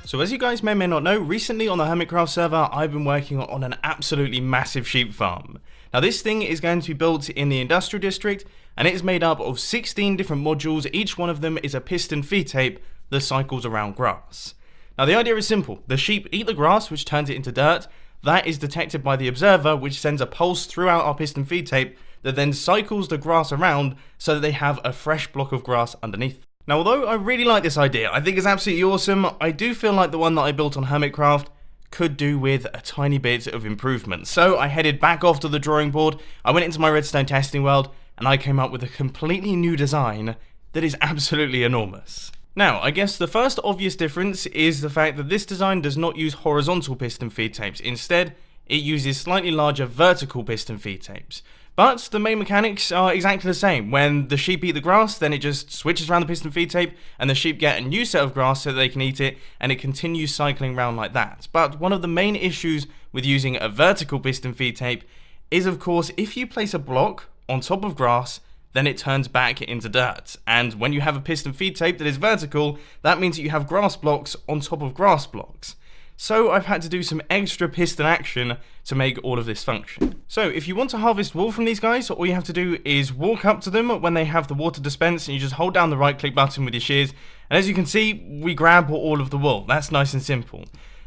So as you guys may or may not know, recently on the Hermitcraft server, I've been working on an absolutely massive sheep farm. Now this thing is going to be built in the industrial district, and it is made up of 16 different modules. Each one of them is a piston feed tape that cycles around grass. Now the idea is simple. The sheep eat the grass, which turns it into dirt. That is detected by the observer, which sends a pulse throughout our piston feed tape that then cycles the grass around so that they have a fresh block of grass underneath. Now, although I really like this idea, I think it's absolutely awesome, I do feel like the one that I built on Hermitcraft could do with a tiny bit of improvement. So I headed back off to the drawing board, I went into my Redstone testing world, and I came up with a completely new design that is absolutely enormous. Now, I guess the first obvious difference is the fact that this design does not use horizontal piston feed tapes. Instead, it uses slightly larger vertical piston feed tapes. But the main mechanics are exactly the same. When the sheep eat the grass, then it just switches around the piston feed tape, and the sheep get a new set of grass so that they can eat it, and it continues cycling around like that. But one of the main issues with using a vertical piston feed tape is, of course, if you place a block on top of grass, then it turns back into dirt. And when you have a piston feed tape that is vertical, that means that you have grass blocks on top of grass blocks. So I've had to do some extra piston action to make all of this function. So if you want to harvest wool from these guys, all you have to do is walk up to them when they have the water dispense, and you just hold down the right click button with your shears, and as you can see, we grab all of the wool. That's nice and simple.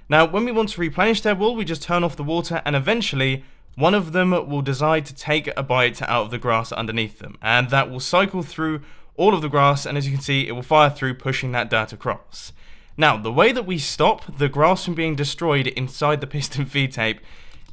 Now when we want to replenish their wool, we just turn off the water, and eventually one of them will decide to take a bite out of the grass underneath them, and that will cycle through all of the grass, and as you can see, it will fire through, pushing that dirt across. Now, the way that we stop the grass from being destroyed inside the piston feed tape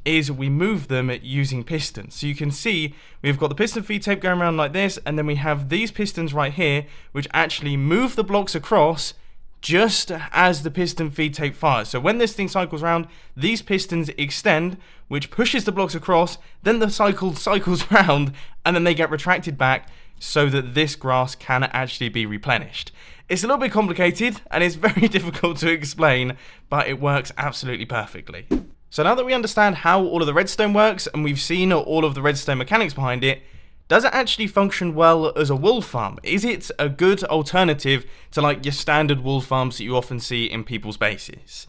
is we move them using pistons. So you can see we've got the piston feed tape going around like this, and then we have these pistons right here, which actually move the blocks across just as the piston feed tape fires. So when this thing cycles around, these pistons extend, which pushes the blocks across, then the cycle cycles round, and then they get retracted back so that this grass can actually be replenished. It's a little bit complicated, and it's very difficult to explain, but it works absolutely perfectly. So now that we understand how all of the redstone works, and we've seen all of the redstone mechanics behind it, does it actually function well as a wool farm? Is it a good alternative to like your standard wool farms that you often see in people's bases?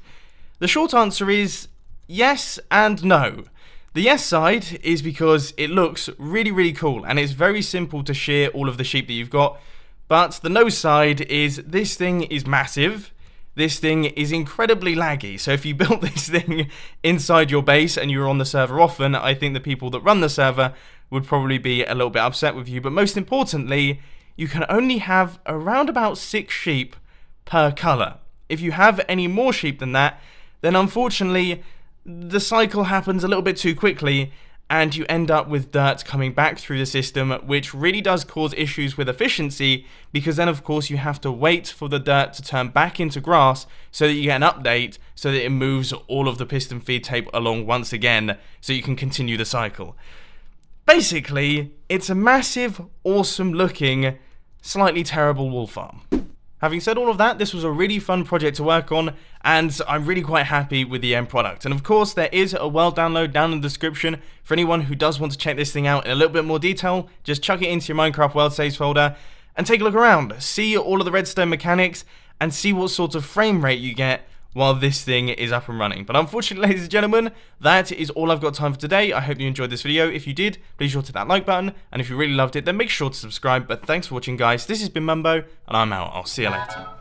The short answer is yes and no. The yes side is because it looks really cool, and it's very simple to shear all of the sheep that you've got. But the no side is this thing is massive, this thing is incredibly laggy. So if you built this thing inside your base and you were on the server often, I think the people that run the server would probably be a little bit upset with you. But most importantly, you can only have around about 6 sheep per colour. If you have any more sheep than that, then unfortunately the cycle happens a little bit too quickly, and you end up with dirt coming back through the system, which really does cause issues with efficiency, because then of course you have to wait for the dirt to turn back into grass so that you get an update, so that it moves all of the piston feed tape along once again, so you can continue the cycle. Basically, it's a massive, awesome looking, slightly terrible wool farm. Having said all of that, this was a really fun project to work on, and I'm really quite happy with the end product. And of course, there is a world download down in the description for anyone who does want to check this thing out in a little bit more detail. Just chuck it into your Minecraft world saves folder and take a look around. See all of the redstone mechanics and see what sort of frame rate you get while this thing is up and running. But unfortunately, ladies and gentlemen, that is all I've got time for today. I hope you enjoyed this video. If you did, please sure to hit that like button, and if you really loved it, then make sure to subscribe. But thanks for watching, guys. This has been Mumbo, and I'm out. I'll see you later.